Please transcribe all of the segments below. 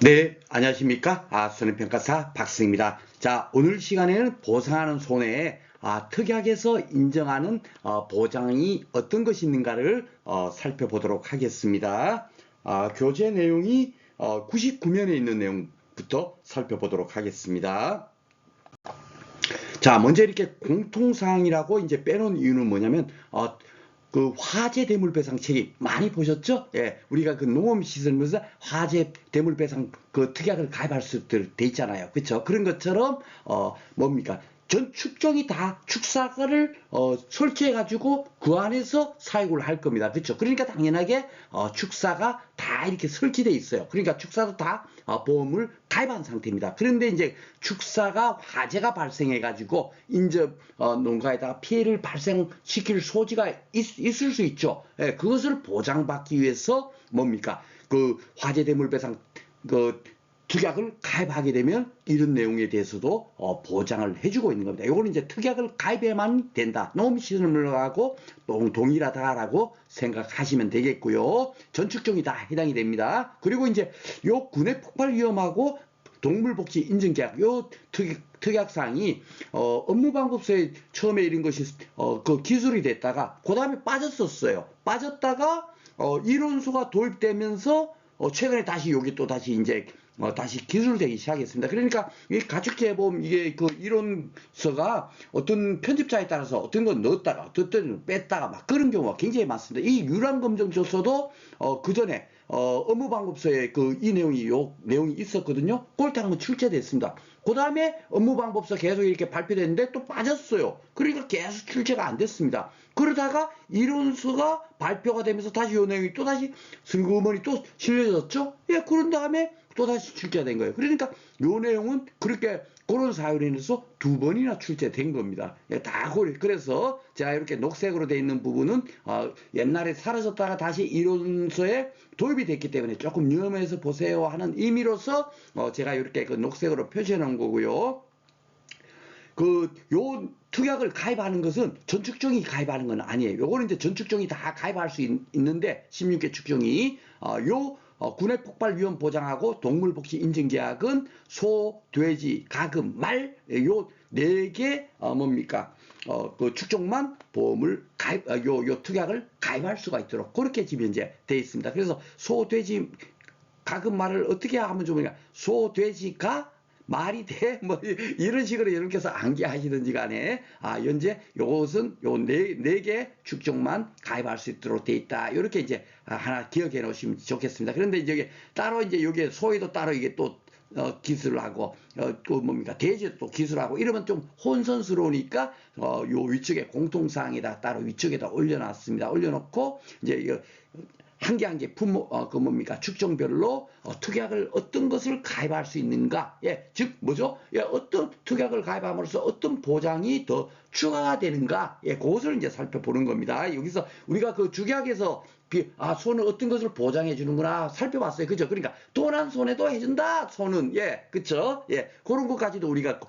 네, 안녕하십니까? 손해평가사 박승입니다. 자, 오늘 시간에는 보상하는 손해에 특약에서 인정하는 보장이 어떤 것이 있는가를 살펴보도록 하겠습니다. 교재 내용이 99면에 있는 내용부터 살펴보도록 하겠습니다. 자, 먼저 이렇게 공통사항이라고 이제 빼놓은 이유는 뭐냐면, 그 화재 대물 배상 책임 많이 보셨죠? 예, 우리가 그 농업 시설면서 화재 대물 배상 그 특약을 가입할 수 있도록 돼 있잖아요. 그렇죠? 그런 것처럼 뭡니까? 전 축적이 다 축사를 설치해 가지고 그 안에서 사육을 할 겁니다. 그렇죠? 그러니까 당연하게 축사가 다 이렇게 설치돼 있어요. 그러니까 축사도 다 보험을 가입한 상태입니다. 그런데 이제 축사가 화재가 발생해 가지고 인접 농가에다가 피해를 발생시킬 소지가 있을 수 있죠. 예, 그것을 보장받기 위해서 뭡니까? 그 화재 대물 배상 그 특약을 가입하게 되면 이런 내용에 대해서도 보장을 해주고 있는 겁니다. 이거는 이제 특약을 가입해야만 된다. 농업시설물하고 동일하다라고 생각하시면 되겠고요. 전축종이 다 해당이 됩니다. 그리고 이제 요 군의 폭발 위험하고 동물복지 인증계약 요 특약사항이 업무방법서에 처음에 이런 것이 그 기술이 됐다가 그 다음에 빠졌었어요. 빠졌다가 이론수가 도입되면서 최근에 다시 여기 또 다시 이제 다시 기술되기 시작했습니다. 그러니까 이 가축재보험 이게 그 이론서가 어떤 편집자에 따라서 어떤 건 넣었다가 어떤 때는 뺐다가 막 그런 경우가 굉장히 많습니다. 이 유람검정조서도 그 전에 업무방법서에 그 이 내용이 요 내용이 있었거든요. 그걸 한번 출제됐습니다. 그 다음에 업무방법서 계속 이렇게 발표됐는데 또 빠졌어요. 그러니까 계속 출제가 안 됐습니다. 그러다가 이론서가 발표가 되면서 다시 요 내용이 또 다시 슬그머니 또 실려졌죠. 예, 그런 다음에 또 다시 출제된 거예요. 그러니까 요 내용은 그렇게 그런 사유로 인해서 두 번이나 출제된 겁니다. 예, 다 그래서 제가 이렇게 녹색으로 되어 있는 부분은 옛날에 사라졌다가 다시 이론서에 도입이 됐기 때문에 조금 위험해서 보세요 하는 의미로서 제가 이렇게 그 녹색으로 표시해 놓은 거고요. 요 특약을 가입하는 것은 전축종이 가입하는 건 아니에요. 요거는 이제 전축종이 다 가입할 수 있는데 16개 축종이 요 군의 폭발 위험 보장하고 동물복지 인증계약은 소, 돼지, 가금, 말 요 네 개 뭡니까 그 축종만 보험을 가입 요 특약을 가입할 수가 있도록 그렇게 지금 현재 돼 있습니다. 그래서 소, 돼지, 가금, 말을 어떻게 하면 좋으냐? 소, 돼지가 말이 돼? 뭐, 이런 식으로 여러분께서 암기하시든지 간에, 현재 요것은 요 네 개 축종만 가입할 수 있도록 돼 있다. 이렇게 이제 하나 기억해 놓으시면 좋겠습니다. 그런데 이제 따로 이제 여기에 소위도 따로 이게 또 기술하고 그 뭡니까 돼지도 또 기술하고 이러면 좀 혼선스러우니까 요 위쪽에 공통사항에다 따로 위쪽에다 올려놨습니다. 올려놓고 이제 한 개 한 개 그 뭡니까 축종별로 특약을 어떤 것을 가입할 수 있는가, 예, 즉 뭐죠? 예, 어떤 특약을 가입함으로써 어떤 보장이 더 추가가 되는가, 예, 그것을 이제 살펴보는 겁니다. 여기서 우리가 그 주계약에서 손은 어떤 것을 보장해 주는구나 살펴봤어요. 그죠? 그러니까 돈한 손에도 해준다. 손은 예, 그쵸? 예, 그런 것까지도 우리가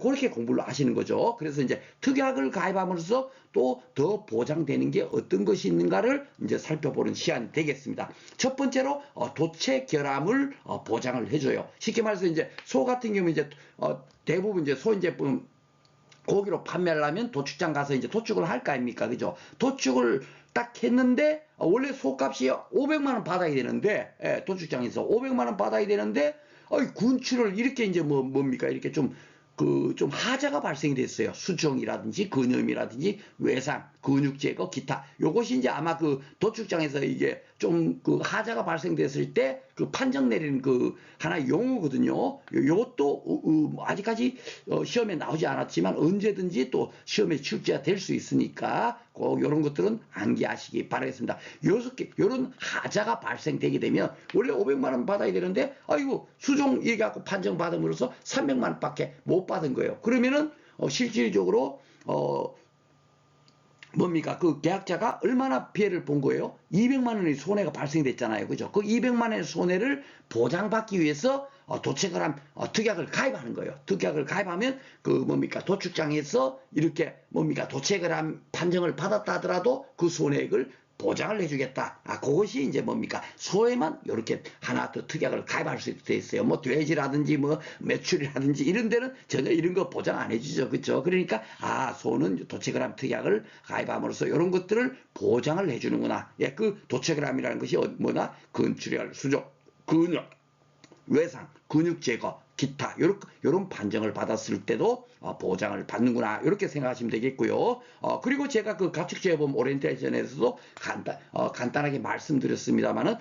그렇게 공부를 하시는 거죠. 그래서 이제 특약을 가입함으로써 또 더 보장되는 게 어떤 것이 있는가를 이제 살펴보는 시간이 되겠습니다. 첫 번째로 도체 결함을 보장을 해줘요. 쉽게 말해서 이제 소 같은 경우 이제 대부분 이제 소 제품 고기로 판매를 하면 도축장 가서 이제 도축을 할 거 아닙니까? 그죠? 도축을 딱 했는데 원래 소값이 500만 원 받아야 되는데 예, 도축장에서 500만 원 받아야 되는데 군추를 이렇게 이제 뭡니까? 이렇게 좀 하자가 발생이 됐어요. 수정이라든지 근염이라든지 외상, 근육 제거, 기타. 요것이 이제 아마 그 도축장에서 이게 좀 그 하자가 발생됐을 때 그 판정 내리는 그 하나의 용어거든요. 요것도 아직까지 시험에 나오지 않았지만 언제든지 또 시험에 출제가 될 수 있으니까 꼭 이런 것들은 암기하시기 바라겠습니다. 요런 하자가 발생되게 되면 원래 500만 원 받아야 되는데 아이고 수정 얘기하고 판정 받음으로써 300만 원밖에 못 받은 거예요. 그러면은 실질적으로 뭡니까? 그 계약자가 얼마나 피해를 본 거예요? 200만 원의 손해가 발생됐잖아요. 그죠? 그 200만 원의 손해를 보장받기 위해서 특약을 가입하는 거예요. 특약을 가입하면 그 뭡니까? 도축장에서 이렇게 뭡니까? 도체결함 판정을 받았다 하더라도 그 손해액을 보장을 해주겠다. 그것이 이제 뭡니까? 소에만 이렇게 하나 더 특약을 가입할 수 있게 돼 있어요. 뭐 돼지라든지 뭐 매출이라든지 이런 데는 전혀 이런 거 보장 안 해주죠. 그렇죠? 그러니까 소는 도체그램 특약을 가입함으로써 이런 것들을 보장을 해주는구나. 예, 그 도체그램이라는 것이 뭐나 근출혈, 수족, 근육, 외상, 근육 제거, 기타 요런 판정을 받았을 때도 보장을 받는구나 이렇게 생각하시면 되겠고요. 그리고 제가 그 가축재보험 오리엔테이션에서도 간단하게 말씀드렸습니다만은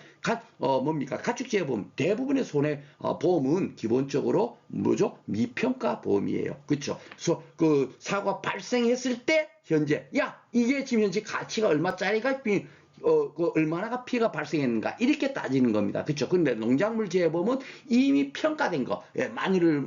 뭡니까 가축재보험 대부분의 손해보험은 기본적으로 뭐죠? 미평가 보험이에요. 그렇죠? 그래서 그 사고가 발생했을 때 현재 이게 지금 현재 가치가 얼마짜리가 그 얼마나 피해가 발생했는가 이렇게 따지는 겁니다. 그렇죠? 근데 농작물 재보험은 이미 평가된 거.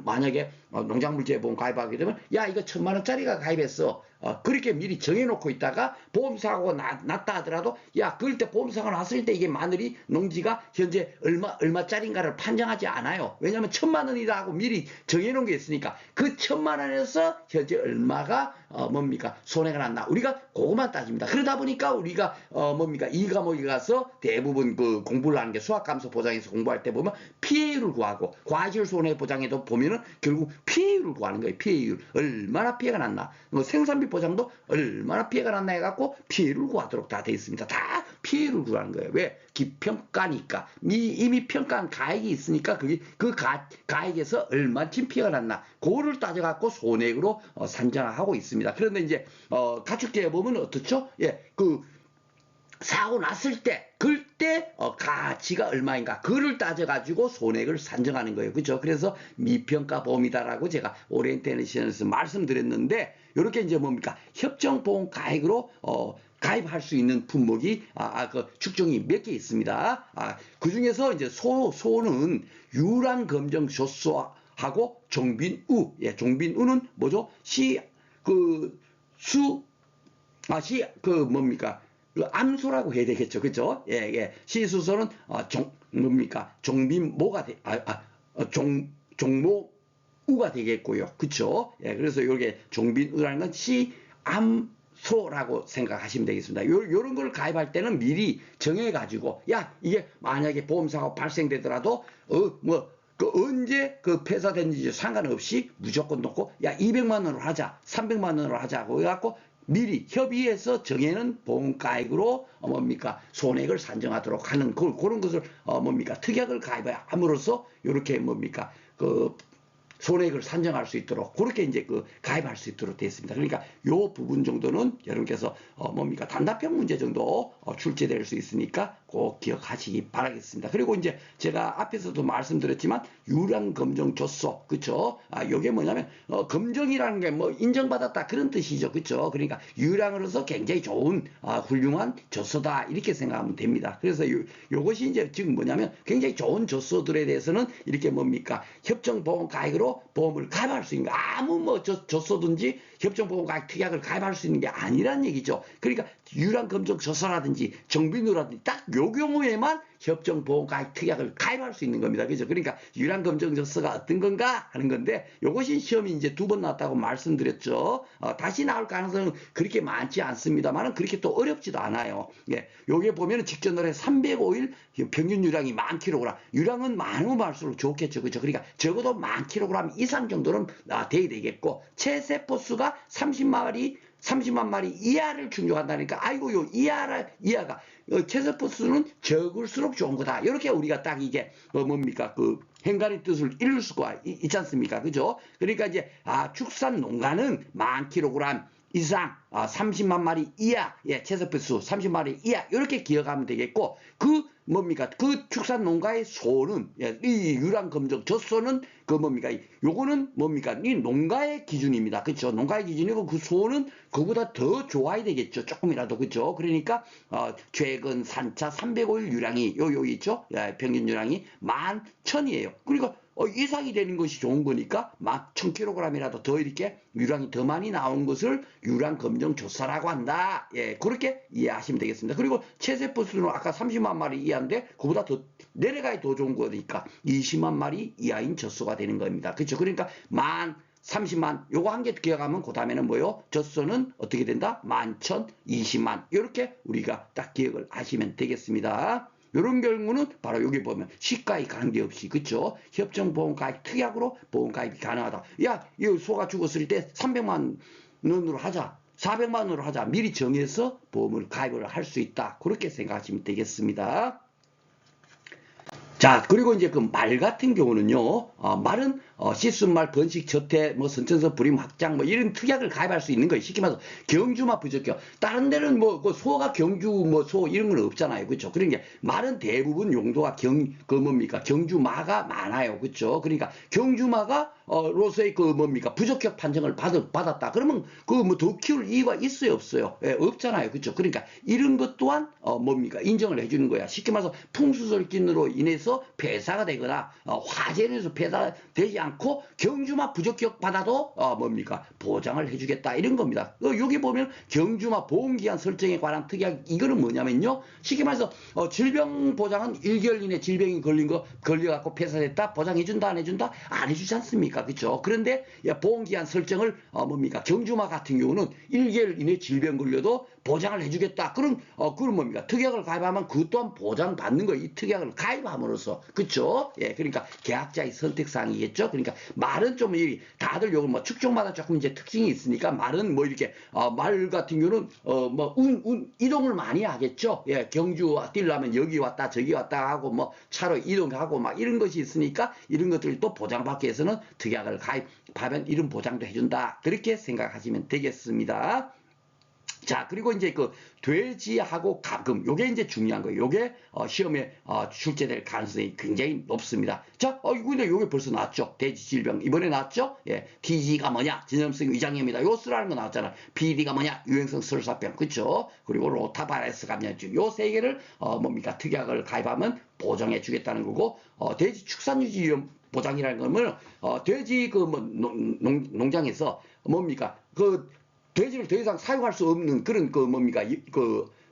만약에 농작물 재보험 가입하게 되면 이거 1,000만 원짜리가 가입했어. 그렇게 미리 정해놓고 있다가 보험사고가 났다 하더라도 그럴 때 보험사고가 났을 때 이게 마늘이 농지가 현재 얼마짜리인가를 판정하지 않아요. 왜냐하면 1,000만 원이다 하고 미리 정해놓은 게 있으니까 그 1,000만 원에서 현재 얼마가 뭡니까 손해가 났나 우리가 그것만 따집니다. 그러다 보니까 우리가 뭡니까 2과목에 가서 대부분 그 공부를 하는 게 수학감소 보장에서 공부할 때 보면 피해율을 구하고 과실 손해 보장에도 보면은 결국 피해율을 구하는 거예요. 피해율 얼마나 피해가 났나 뭐 생산비 보장도 얼마나 피해가 났나 해갖고 피해를 구하도록 다 돼 있습니다. 다 피해를 구하는 거예요. 왜? 기평가니까 이미 평가한 가액이 있으니까 그 가액에서 얼마쯤 피해가 났나 그거를 따져갖고 손해액으로 산정하고 있습니다. 그런데 이제 가축재보험은 어떻죠? 그 사고 났을 때 그때 가치가 얼마인가 그를 따져가지고 손해액을 산정하는 거예요. 그렇죠? 그래서 미평가 보험이다라고 제가 오리엔테이션에서 말씀드렸는데 이렇게 이제 뭡니까 협정보험 가액으로 가입할 수 있는 품목이 그 축종이 몇 개 있습니다. 그 중에서 이제 소는 유랑검정 조소하고 종빈우. 종빈우는 뭐죠? 뭡니까? 암소라고 해야 되겠죠. 그죠? 시수소는 종빈모가 종모우가 되겠고요. 그쵸? 그래서 이게 종빈우라는 건 시암소라고 생각하시면 되겠습니다. 요런 걸 가입할 때는 미리 정해가지고, 이게 만약에 보험사고 발생되더라도, 언제 폐사된지 상관없이 무조건 놓고, 200만 원으로 하자, 300만 원으로 하자고 해갖고, 미리 협의해서 정해놓은 보험가액으로 손해액을 산정하도록 하는 그런 것을 특약을 가입함으로써 이렇게 손해액을 산정할 수 있도록 그렇게 이제 가입할 수 있도록 되어 있습니다. 그러니까 요 부분 정도는 여러분께서 단답형 문제 정도 출제될 수 있으니까 꼭 기억하시기 바라겠습니다. 그리고 이제 제가 앞에서도 말씀드렸지만 유랑검정 조소 그쵸? 요게 뭐냐면 검정이라는 게 인정받았다 그런 뜻이죠. 그쵸? 그러니까 유랑으로서 굉장히 좋은 훌륭한 조소다 이렇게 생각하면 됩니다. 그래서 요것이 이제 지금 뭐냐면 굉장히 좋은 조소들에 대해서는 이렇게 협정보험 가액으로 보험을 가입할 수 있는 거 아무 조소든지 협정보험 가입 특약을 가입할 수 있는 게 아니란 얘기죠. 그러니까 유랑검정 조소라든지 정빈우라든지 딱 요 경우에만 협정보험 가입 특약을 가입할 수 있는 겁니다. 그죠? 그러니까 유랑검정 조소가 어떤 건가 하는 건데 요것이 시험이 이제 2번 나왔다고 말씀드렸죠. 다시 나올 가능성은 그렇게 많지 않습니다만 그렇게 또 어렵지도 않아요. 요게 보면 직전월에 305일 평균 유량이 10,000kg. 유량은 많으면 많을수록 좋겠죠. 그죠? 그러니까 적어도 10,000kg 이상 정도는 돼야 되겠고 체세포 수가 30만 마리 이하를 충족한다니까 요 이하가 체세포 수는 적을수록 좋은 거다. 이렇게 우리가 딱 이게 행간의 뜻을 이룰 수가 있지 않습니까? 그죠? 그러니까 이제 축산 농가는 10,000kg 이상 30만 마리 이하 체세포 수 30만 마리 이하 이렇게 기억하면 되겠고 그 축산 농가의 소는 이 유랑검정 젖소는 요거는 이 농가의 기준입니다. 그렇죠? 농가의 기준이고 그 소는 그보다 더 좋아야 되겠죠. 조금이라도 그렇죠? 그러니까 최근 산차 305일 유량이 요 있죠? 평균 유량이 11,000이에요. 그러니까 이상이 되는 것이 좋은 거니까 막 1,000kg이라도 더 이렇게 유량이 더 많이 나온 것을 유랑검정 조사라고 한다. 그렇게 이해하시면 되겠습니다. 그리고 체세포 수는 아까 30만 마리 이하인데 그보다 더 내려가야 더 좋은 거니까 20만 마리 이하인 젖소가 되는 겁니다. 그렇죠? 그러니까 30만 요거 한 개 기억하면 그 다음에는 뭐요? 젖소는 어떻게 된다? 11,020만 이렇게 우리가 딱 기억을 하시면 되겠습니다. 이런 경우는 바로 여기 보면 시가에 관계없이 그쵸? 협정보험가입 특약으로 보험가입이 가능하다. 야, 이 소가 죽었을 때 300만 원으로 하자. 400만 원으로 하자. 미리 정해서 보험을 가입을 할 수 있다. 그렇게 생각하시면 되겠습니다. 자, 그리고 이제 그 말 같은 경우는요, 말은 시순말, 번식, 저태, 뭐 선천성 불임 확장, 뭐 이런 특약을 가입할 수 있는 거예요. 쉽게 말해서 경주마 부적격. 다른 데는 뭐 그 소가 경주 뭐 소 이런 건 없잖아요, 그렇죠? 그러니까 말은 대부분 용도가 그 뭡니까 경주마가 많아요, 그렇죠? 그러니까 경주마가 로서의 그 뭡니까 부적격 판정을 받았다. 그러면 그 뭐 더 키울 이유가 있어요, 없어요? 예, 없잖아요, 그렇죠? 그러니까 이런 것 또한 뭡니까 인정을 해주는 거야. 쉽게 말해서 풍수설진으로 인해서 폐사가 되거나 화재로 해서 폐사되지 않고 경주마 부적격 받아도 뭡니까 보장을 해주겠다 이런 겁니다. 여기 보면 경주마 보험기한 설정에 관한 특약 이거는 뭐냐면요. 쉽게 말해서 질병 보장은 1개월 이내 질병이 걸려갖고 폐사됐다 보장해준다 안 해준다 안 해주지 않습니까? 그렇죠? 그런데 보험기한 설정을 뭡니까 경주마 같은 경우는 1개월 이내 질병 걸려도 보장을 해주겠다. 그럼 뭡니까 특약을 가입하면 그 또한 보장받는 거 이 특약을 가입함으로써 그쵸? 예, 그러니까 계약자의 선택사항이겠죠. 그러니까 말은 좀 다들 요거 뭐 축종마다 조금 이제 특징이 있으니까 말은 뭐 이렇게 말 같은 경우는 뭐 이동을 많이 하겠죠. 예, 경주 뛰려면 여기 왔다 저기 왔다 하고 뭐 차로 이동하고 막 이런 것이 있으니까 이런 것들을 또 보장받기 위해서는 특약을 가입하면 이런 보장도 해준다. 그렇게 생각하시면 되겠습니다. 자, 그리고 이제 그 돼지하고 가금 요게 이제 중요한 거예요. 요게 시험에 출제될 가능성이 굉장히 높습니다. 자, 근데 요게 벌써 나왔죠. 돼지 질병 이번에 나왔죠. 예, TG가 뭐냐? 전염성 위장염이다. 요 쓰라는 거 나왔잖아. PD가 뭐냐? 유행성 설사병, 그렇죠? 그리고 로타바이러스 감염증 요 세 개를 뭡니까 특약을 가입하면 보장해 주겠다는 거고 돼지 축산유지 위험 보장이라는 거는 돼지 그 뭐 농장에서 뭡니까 그 돼지를 더 이상 사용할 수 없는 그런 그 뭡니까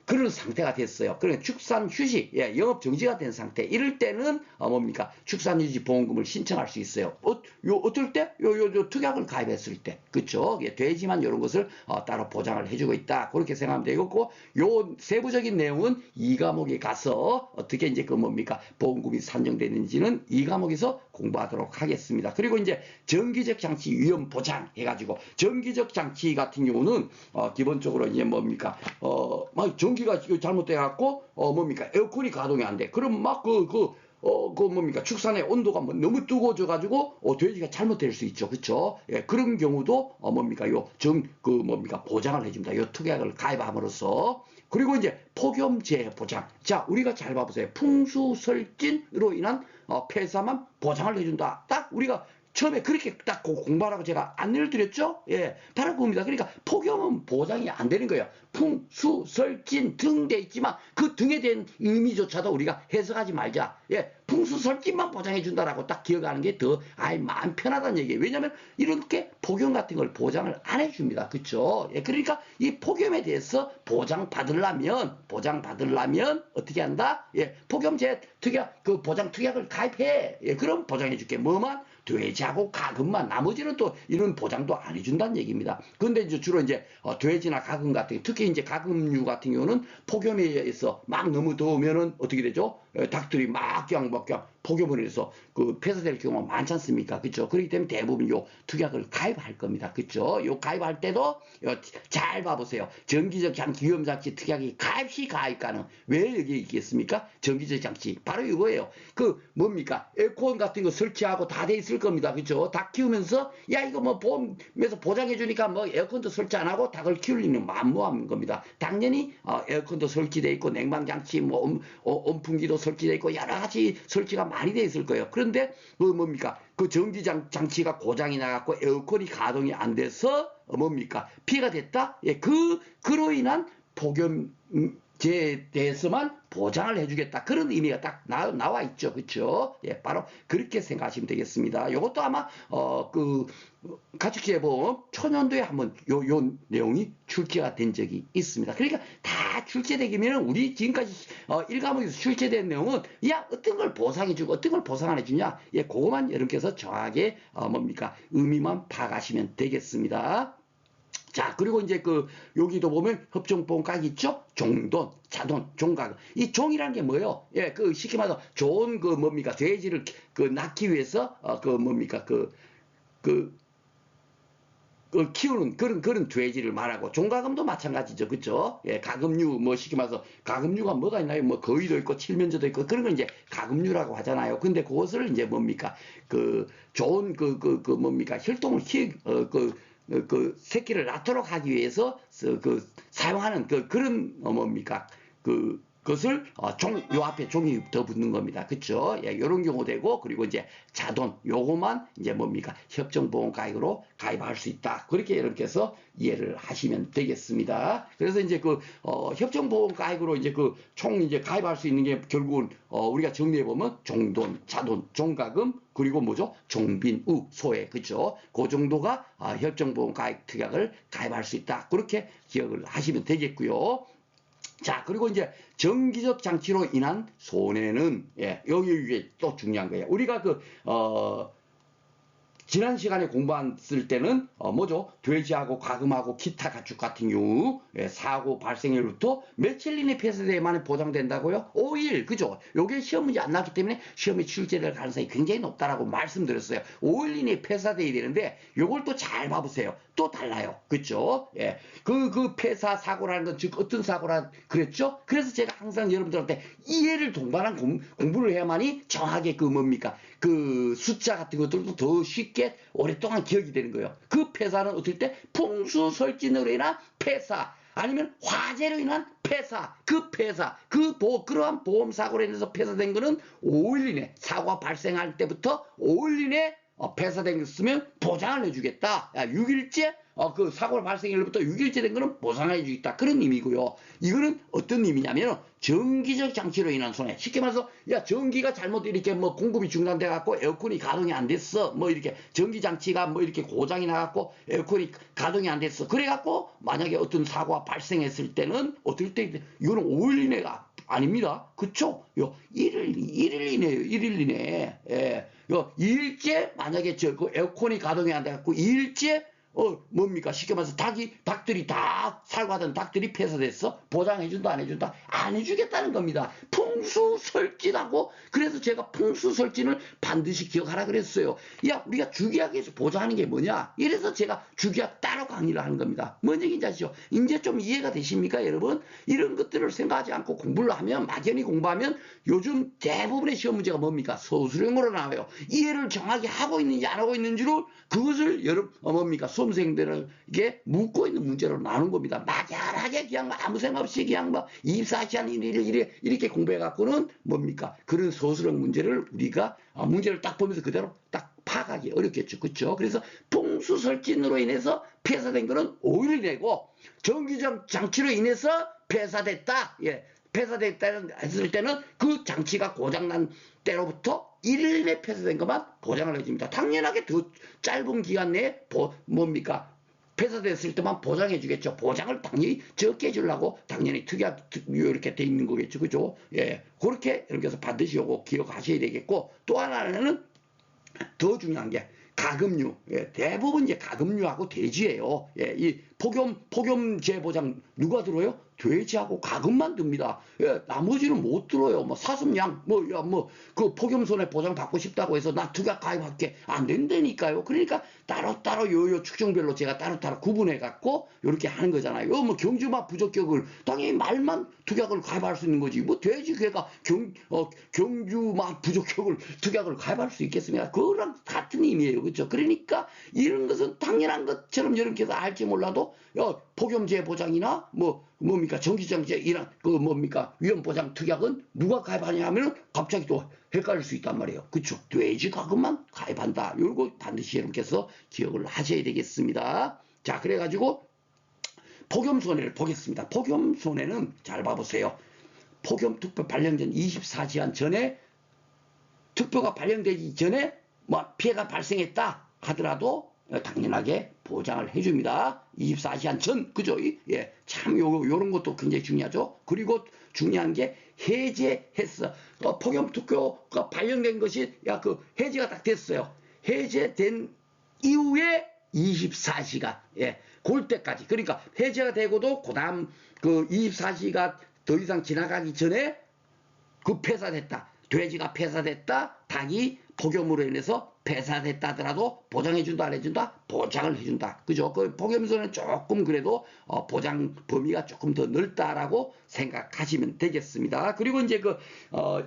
그런 상태가 됐어요. 그러니까 축산 휴식, 예, 영업 정지가 된 상태. 이럴 때는 뭡니까 축산 유지 보험금을 신청할 수 있어요. 어떨 때? 요 특약을 가입했을 때, 그렇죠? 예, 돼지만 이런 것을 따로 보장을 해주고 있다. 그렇게 생각하면 되겠고, 요 세부적인 내용은 이 과목에 가서 어떻게 이제 그 뭡니까 보험금이 산정되는지는 이 과목에서 공부하도록 하겠습니다. 그리고 이제 정기적 장치 위험 보장 해가지고 정기적 장치 같은 경우는 기본적으로 이제 뭡니까 막 전기가 잘못돼갖고 뭡니까 에어컨이 가동이 안 돼. 그럼 막 뭡니까 축산의 온도가 뭐 너무 뜨거워져가지고 돼지가 잘못될 수 있죠, 그렇죠? 예, 그런 경우도 뭡니까 뭡니까 보장을 해줍니다. 요 특약을 가입함으로써. 그리고 이제 폭염재해 보장. 자, 우리가 잘 봐보세요. 풍수설진으로 인한 폐사만 보장을 해준다. 딱 우리가 처음에 그렇게 딱 공부하라고 제가 안내를 드렸죠? 예, 바로 그겁니다. 그러니까 폭염은 보장이 안 되는 거예요. 풍, 수, 설, 진 등 돼 있지만 그 등에 대한 의미조차도 우리가 해석하지 말자. 예, 풍수, 설, 진만 보장해 준다라고 딱 기억하는 게 더 마음 편하다는 얘기예요. 왜냐하면 이렇게 폭염 같은 걸 보장을 안 해줍니다. 그렇죠? 예, 그러니까 이 폭염에 대해서 보장받으려면 어떻게 한다? 예, 폭염재 특약 그 보장 특약을 가입해. 예, 그럼 보장해 줄게. 뭐만? 돼지하고 가금만 나머지는 또 이런 보장도 안 해준다는 얘기입니다. 그런데 이제 주로 이제 돼지나 가금 같은 특히 이제 가금류 같은 경우는 폭염에 의해서 막 너무 더우면은 어떻게 되죠? 닭들이 막 그냥 폭염을 해서 그 폐사될 경우가 많지 않습니까? 그렇죠? 그렇기 때문에 대부분 요 특약을 가입할 겁니다. 그렇죠? 요 가입할 때도 잘 봐보세요. 정기적 장치 위험 장치 특약이 가입시 가입 가능. 왜 여기 있겠습니까? 정기적 장치 바로 이거예요. 그 뭡니까? 에어컨 같은 거 설치하고 다 돼 있을 겁니다. 그렇죠? 닭 키우면서 야 이거 뭐 보험에서 보장해 주니까 뭐 에어컨도 설치 안 하고 닭을 키울 리는 만무한 겁니다. 당연히 에어컨도 설치돼 있고 냉방 장치 뭐 온풍기도 설치돼 있고 여러 가지 설치가 많이 돼 있을 거예요. 그런데 그 뭡니까? 그 전기 장치가 고장이 나갖고 에어컨이 가동이 안 돼서 뭡니까? 피해가 됐다? 예, 그로 인한 폭염 제에 대해서만 보장을 해주겠다. 그런 의미가 딱 나와 있죠. 그쵸? 예, 바로 그렇게 생각하시면 되겠습니다. 요것도 아마, 가축재보험 초년도에 한번 요 내용이 출제가 된 적이 있습니다. 그러니까 다 출제되기면 우리 지금까지, 1과목에서 출제된 내용은, 야, 어떤 걸 보상해주고 어떤 걸 보상 안 해주냐. 예, 그거만 여러분께서 정확하게, 의미만 파악하시면 되겠습니다. 자, 그리고 이제 여기도 보면 협정보험가액 있죠? 종돈, 자돈, 종가금. 이 종이라는 게 뭐예요? 예, 쉽게 말해서 좋은 돼지를 낳기 위해서, 키우는 그런 돼지를 말하고, 종가금도 마찬가지죠. 그쵸? 예, 가금류, 쉽게 말해서, 가금류가 뭐가 있나요? 거위도 있고, 칠면조도 있고, 그런 걸 이제 가금류라고 하잖아요. 근데 그것을 이제 좋은 혈통을 새끼를 낳도록 하기 위해서 사용하는 그런 그것을 요 앞에 종이 더 붙는 겁니다. 그쵸? 예, 요런 경우 되고, 그리고 이제 자돈, 요거만 이제 협정보험 가입으로 가입할 수 있다. 그렇게 여러분께서 이해를 하시면 되겠습니다. 그래서 이제 협정보험 가입으로 이제 총 이제 가입할 수 있는 게 결국은, 우리가 정리해보면 종돈, 자돈, 종가금, 그리고 뭐죠? 종빈우, 소액, 그죠? 그 정도가 협정보험 가입 특약을 가입할 수 있다. 그렇게 기억을 하시면 되겠고요. 자, 그리고 이제 정기적 장치로 인한 손해는, 예, 이게 또 중요한 거예요. 우리가 지난 시간에 공부했을 때는 뭐죠? 돼지하고 가금하고 기타 가축 같은 경우, 예, 사고 발생일부터 며칠 이내 폐쇄돼야만 보장된다고요? 5일, 그죠? 요게 시험 문제 안 나왔기 때문에 시험에 출제될 가능성이 굉장히 높다라고 말씀드렸어요. 5일 이내 폐사돼야 되는데 요걸 또 잘 봐보세요. 또 달라요. 그죠? 예. 폐사 사고라는 건 즉 어떤 사고라 그랬죠? 그래서 제가 항상 여러분들한테 이해를 동반한 공부를 해야만이 정확하게 숫자 같은 것들도 더 쉽게 오랫동안 기억이 되는 거예요. 그 폐사는 어떨 때 풍수설진으로 인한 폐사, 아니면 화재로 인한 폐사, 그러한 보험사고로 인해서 폐사된 거는 5일 이내, 사고가 발생할 때부터 5일 이내 폐사된 것으면 보장을 해주겠다. 6일째, 사고 발생일부터 6일째 된 거는 보상을 해주겠다. 그런 의미고요. 이거는 어떤 의미냐면, 정기적 장치로 인한 손해. 쉽게 말해서, 야, 전기가 잘못 이렇게 공급이 중단돼갖고 에어컨이 가동이 안 됐어. 이렇게 전기장치가 이렇게 고장이 나갖고 에어컨이 가동이 안 됐어. 그래갖고, 만약에 어떤 사고가 발생했을 때는, 어떨 때, 이거는 5일 이내가 아닙니다. 그쵸? 1일 이내예요. 1일 이내. 예. 2일째, 만약에 에어컨이 가동이 안 돼갖고 2일째, 쉽게 말해서 닭들이 다 살고하던 닭들이 폐사됐어? 보장해준다, 안 해준다? 안 해주겠다는 겁니다. 풍수설진하고, 그래서 제가 풍수설진을 반드시 기억하라 그랬어요. 야, 우리가 주기약에서 보장하는 게 뭐냐? 이래서 제가 주기약 따로 강의를 하는 겁니다. 뭔 얘기인지 아시죠? 이제 좀 이해가 되십니까, 여러분? 이런 것들을 생각하지 않고 공부를 하면, 막연히 공부하면 요즘 대부분의 시험 문제가 서술형으로 나와요. 이해를 정확히 하고 있는지 안 하고 있는지를, 그것을 수험생들에게 묻고 있는 문제로 나눈 겁니다. 막연하게 그냥 아무 생각 없이 그냥 24시간 이렇게 공부해갖고는 그런 소수령 문제를 우리가 문제를 딱 보면서 그대로 딱 파악하기 어렵겠죠. 그렇죠? 그래서 풍수설진으로 인해서 폐사된 거는 5일 내고, 정기적 장치로 인해서 폐사됐다. 예. 폐사됐다 했을 때는 그 장치가 고장난 때로부터 1일 내 폐사된 것만 보장을 해줍니다. 당연하게 더 짧은 기간 내에 폐사됐을 때만 보장해 주겠죠. 보장을 당연히 적게 해주려고 당연히 특약 이렇게 돼 있는 거겠죠. 그죠? 예. 그렇게 이렇게 해서 반드시 요거 기억하셔야 되겠고, 또 하나는 더 중요한 게 가금류. 예, 대부분 이제 가금류하고 돼지예요. 예, 이 폭염 재보장 누가 들어요? 돼지하고 가금만 듭니다. 예, 나머지는 못 들어요. 사슴양, 그 폭염손해 보장 받고 싶다고 해서 나 특약 가입할게. 안 된다니까요. 그러니까 따로따로 요 축종별로 제가 따로따로 구분해갖고 요렇게 하는 거잖아요. 경주마 부적격을 당연히 말만 특약을 가입할 수 있는 거지. 돼지 개가 경주마 부적격을 특약을 가입할 수 있겠습니까? 그거랑 같은 의미예요. 그렇죠? 그러니까 이런 것은 당연한 것처럼 여러분께서 알지 몰라도, 폭염재 보장이나 전기장치 이런 위험보장 특약은 누가 가입하냐 하면 갑자기 또 헷갈릴 수 있단 말이에요. 그쵸? 돼지 가금만 가입한다. 요거 반드시 여러분께서 기억을 하셔야 되겠습니다. 자, 그래가지고 폭염손해를 보겠습니다. 폭염손해는 잘 봐보세요. 폭염특보 발령된 24시간 전에 특보가 발령되기 전에 뭐 피해가 발생했다 하더라도 당연하게 보장을 해줍니다. 24시간 전, 그죠? 예, 참 요런 것도 굉장히 중요하죠. 그리고 중요한 게 해제했어. 폭염특보가 발령된 것이 해제가 딱 됐어요. 해제된 이후에 24시간, 예, 그럴 때까지. 그러니까 해제가 되고도 그다음 24시간 더 이상 지나가기 전에 폐사됐다. 돼지가 폐사됐다. 닭이 폭염으로 인해서 폐사됐다 하더라도 보장해준다 안 해준다? 보장을 해준다. 그죠? 폭염손은 조금 그래도 보장 범위가 조금 더 넓다라고 생각하시면 되겠습니다. 그리고 이제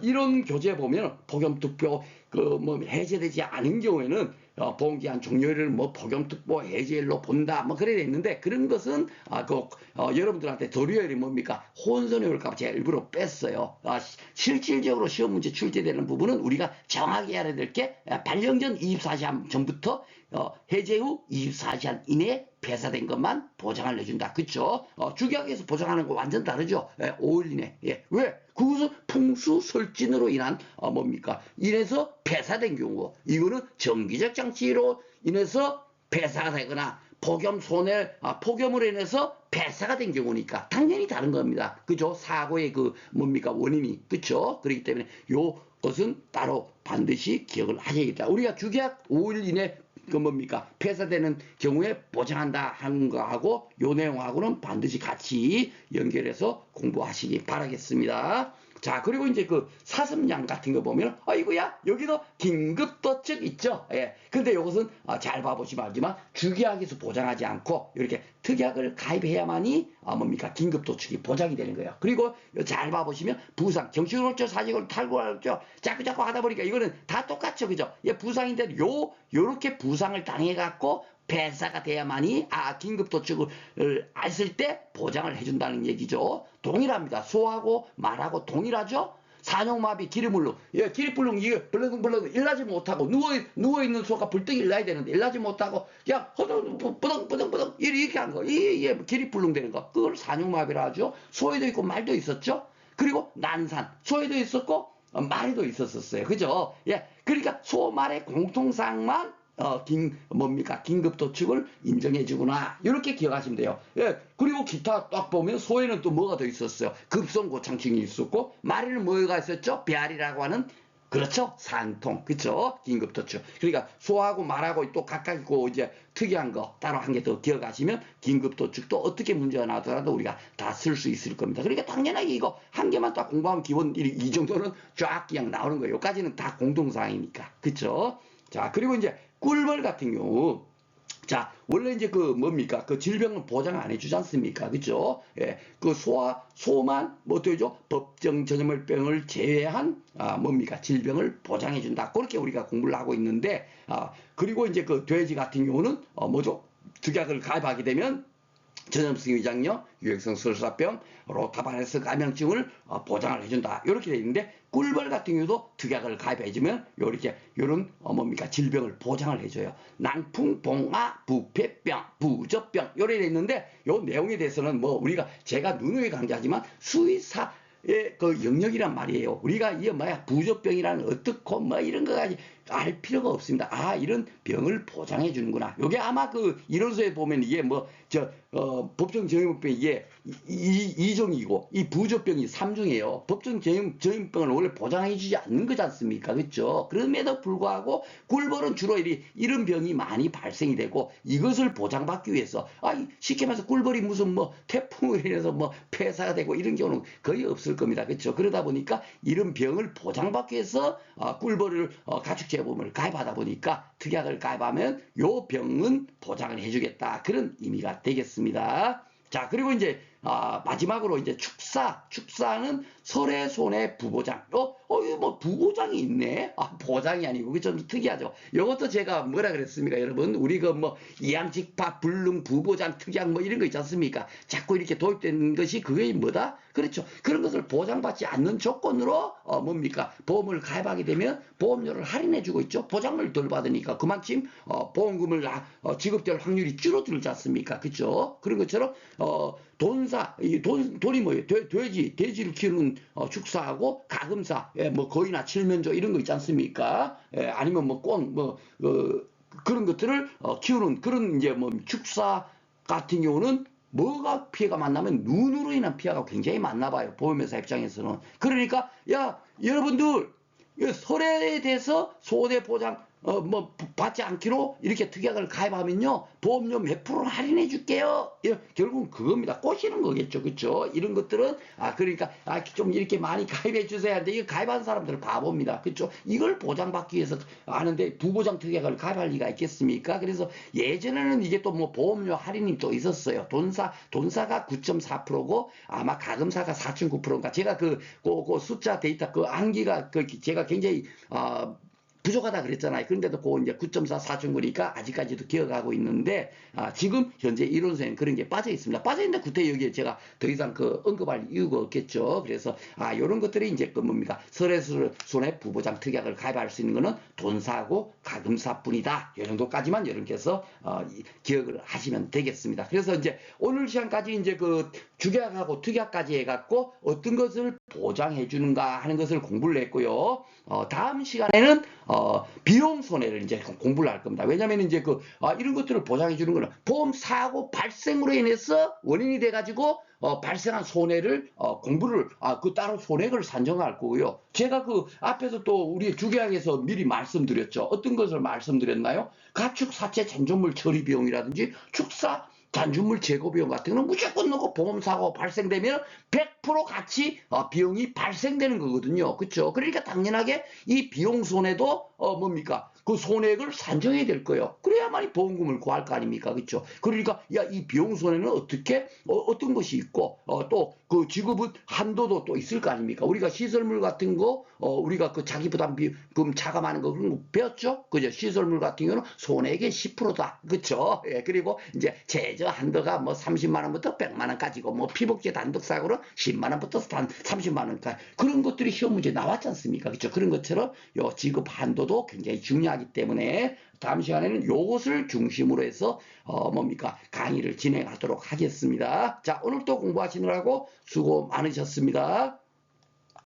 이런 교재 보면 폭염특보 해제되지 않은 경우에는 보험기한 종료일을 폭염특보 해제일로 본다 그래야 되는데, 그런 것은 여러분들한테 도리어리 뭡니까? 혼선이 올까 봐 제가 일부러 뺐어요. 실질적으로 시험 문제 출제되는 부분은 우리가 정확히 알아야 될 게 발령 전 24시간 전부터 해제 후 24시간 이내에 폐사된 것만 보장을 해준다. 그쵸? 주기약에서 보장하는 거 완전 다르죠? 5일 이내. 예. 왜? 그것은 풍수설진으로 인한 인해서 폐사된 경우, 이거는 정기적 장치로 인해서 폐사가 되거나 폭염으로 인해서 폐사가 된 경우니까 당연히 다른 겁니다. 그죠? 사고의 원인이. 그쵸? 그렇기 때문에 요것은 따로 반드시 기억을 하셔야겠다. 우리가 주기약 5일 이내 폐사되는 경우에 보장한다 하는 거하고 요 내용하고는 반드시 같이 연결해서 공부하시기 바라겠습니다. 자, 그리고 이제 사슴양 같은 거 보면, 이거야, 여기도 긴급도축 있죠? 예. 근데 이것은 잘 봐보시면 알지만, 주기약에서 보장하지 않고, 이렇게 특약을 가입해야만이, 긴급도축이 보장이 되는 거예요. 그리고 잘 봐보시면, 부상, 경추골절, 사지골, 탈골절죠? 자꾸 하다 보니까 이거는 다 똑같죠? 그죠? 예, 부상인데, 요렇게 부상을 당해갖고, 폐사가 돼야만이 긴급도축을 했을 때 보장을 해준다는 얘기죠. 동일합니다. 소하고 말하고 동일하죠. 산용마비, 기립불능. 예, 기립불능 이게 벌렁벌렁 일나지 못하고 누워있는 소가 불떡 일나야 되는데 일나지 못하고 그냥 뿌덩뿌덩뿌덩 이렇게 한 거. 이게 기립불능 되는 거. 그걸 산용마비라 하죠. 소에도 있고 말도 있었죠. 그리고 난산. 소에도 있었고 말에도 있었어요. 그죠? 예. 그러니까 소, 말의 공통사항만 긴급도축을 인정해주구나. 이렇게 기억하시면 돼요. 예. 그리고 기타 딱 보면 소에는 또 뭐가 더 있었어요? 급성고창증이 있었고, 말에는 뭐가 있었죠? 배알이라고 하는, 그렇죠? 산통. 그쵸? 긴급도축. 그러니까 소하고 말하고 또 각각 있고 이제 특이한 거 따로 한 개 더 기억하시면 긴급도축도 어떻게 문제가 나더라도 우리가 다 쓸 수 있을 겁니다. 그러니까 당연하게 이거 한 개만 딱 공부하면 기본 이 정도는 쫙 그냥 나오는 거예요. 여기까지는 다 공동사항이니까. 그쵸? 자, 그리고 이제 꿀벌 같은 경우, 자, 원래 이제 질병은 보장 안 해주지 않습니까? 그죠? 예, 소만, 또죠? 법정 전염병을 제외한, 질병을 보장해준다. 그렇게 우리가 공부를 하고 있는데, 그리고 이제 돼지 같은 경우는, 특약을 가입하게 되면, 전염성 위장염, 유행성 설사병, 로타바이러스 감염증을 보장을 해준다. 이렇게 되어 있는데, 꿀벌 같은 경우도 특약을 가입해주면 요런 질병을 보장을 해줘요. 낭풍, 봉화, 부패병, 부적병 이렇게 되어 있는데, 요 내용에 대해서는 제가 누누이 강조하지만 수의사 의 영역이란 말이에요. 우리가 이게 부적병이라는 어떻고 이런 거까지 알 필요가 없습니다. 이런 병을 보장해 주는구나. 요게 아마 이론서에 보면 이게 법정 전염병이 이게 2종이고 이 부적병이 3종이에요. 법정 전염병을 원래 보장해 주지 않는 거지 않습니까? 그렇죠? 그럼에도 불구하고 꿀벌은 주로 이런 병이 많이 발생이 되고, 이것을 보장받기 위해서 쉽게 말해서 꿀벌이 무슨 태풍으로 인해서 폐사가 되고 이런 경우는 거의 없을 겁니다. 그렇죠? 그러다 보니까 이런 병을 보장받기 위해서 꿀벌을 가축재보험을 가입하다 보니까 특약을 가입하면 요 병은 보장을 해주겠다. 그런 의미가 되겠습니다. 자, 그리고 이제 마지막으로 이제 축사는 설의 손해 부보장. 이거 뭐 부보장이 있네. 보장이 아니고 그게 좀 특이하죠. 이것도 제가 뭐라 그랬습니까, 여러분? 우리 그 뭐 이양직파 불능 부보장 특약 뭐 이런 거 있지 않습니까? 자꾸 이렇게 도입되는 것이 그게 뭐다? 그렇죠. 그런 것을 보장받지 않는 조건으로 뭡니까? 보험을 가입하게 되면 보험료를 할인해주고 있죠. 보장을 덜 받으니까 그만큼 보험금을 지급될 확률이 줄어들지 않습니까? 그렇죠. 그런 것처럼 돈이 뭐예요? 돼지를 키우는 축사하고 가금사, 뭐 거의나 칠면조 이런 거 있지 않습니까? 아니면 뭐 그런 것들을 키우는 그런 이제 뭐 축사 같은 경우는 뭐가 피해가 많냐면 눈으로 인한 피해가 굉장히 많나 봐요. 보험회사 입장에서는. 그러니까 여러분들 설에 대해서 손해 보장 뭐 받지 않기로 이렇게 특약을 가입하면요 보험료 몇 프로 할인해 줄게요. 결국은 그겁니다. 꼬시는 거겠죠, 그렇죠? 이런 것들은 그러니까 좀 이렇게 많이 가입해 주세요 하는데 이거 가입한 사람들은 바보입니다, 그렇죠? 이걸 보장받기 위해서 아는데 부보장 특약을 가입할 리가 있겠습니까? 그래서 예전에는 이게 또 뭐 보험료 할인이 또 있었어요. 돈사가 9.4%고 아마 가금사가 4.9%인가 제가 그 숫자 데이터 그 암기가 제가 굉장히 부족하다 그랬잖아요. 그런데도 그 이제 9.4, 4.9니까 아직까지도 기억하고 있는데 지금 현재 이론서에는 그런 게 빠져 있습니다. 빠져 있는데 구태 여기에 제가 더 이상 언급할 이유가 없겠죠. 그래서 이런 것들이 이제 뭡니까? 설해수 손해 부보장 특약을 가입할 수 있는 거는 돈사하고 가금사뿐이다. 이 정도까지만 여러분께서 기억을 하시면 되겠습니다. 그래서 이제 오늘 시간까지 이제 그 주계약하고 특약까지 해갖고 어떤 것을 보장해 주는가 하는 것을 공부를 했고요. 다음 시간에는 비용 손해를 이제 공부를 할 겁니다. 왜냐하면 이제 이런 것들을 보장해 주는 거는 보험 사고 발생으로 인해서 원인이 돼가지고 발생한 손해를 공부를 따로 손해를 산정할 거고요. 제가 앞에서 또 우리 주계약에서 미리 말씀드렸죠. 어떤 것을 말씀드렸나요? 가축 사체 잔존물 처리 비용이라든지 축사 잔존물 제거 비용 같은 거는 무조건 넣고 보험사고 발생되면 100% 같이 비용이 발생되는 거거든요. 그렇죠? 그러니까 당연하게 이 비용 손해도 뭡니까? 그 손해액을 산정해야 될 거예요. 그래야만이 보험금을 구할 거 아닙니까? 그렇죠? 그러니까 이 비용 손해는 어떻게 어떤 것이 있고 또 그 지급은 한도도 또 있을 거 아닙니까? 우리가 시설물 같은 거 우리가 그 자기 부담금 차감하는 거 그런 거 배웠죠? 그죠? 시설물 같은 경우는 손해액의 10%다. 그렇죠? 예, 그리고 이제 제저 한도가 뭐 30만 원부터 100만 원까지고 뭐 피복제 단독 사고로 10만 원부터 30만 원까지 그런 것들이 시험 문제 나왔지 않습니까? 그렇죠? 그런 것처럼 요 지급 한도도 굉장히 중요하기 때문에 다음 시간에는 요것을 중심으로 해서 뭡니까? 강의를 진행하도록 하겠습니다. 자, 오늘 또 공부하시느라고 수고 많으셨습니다.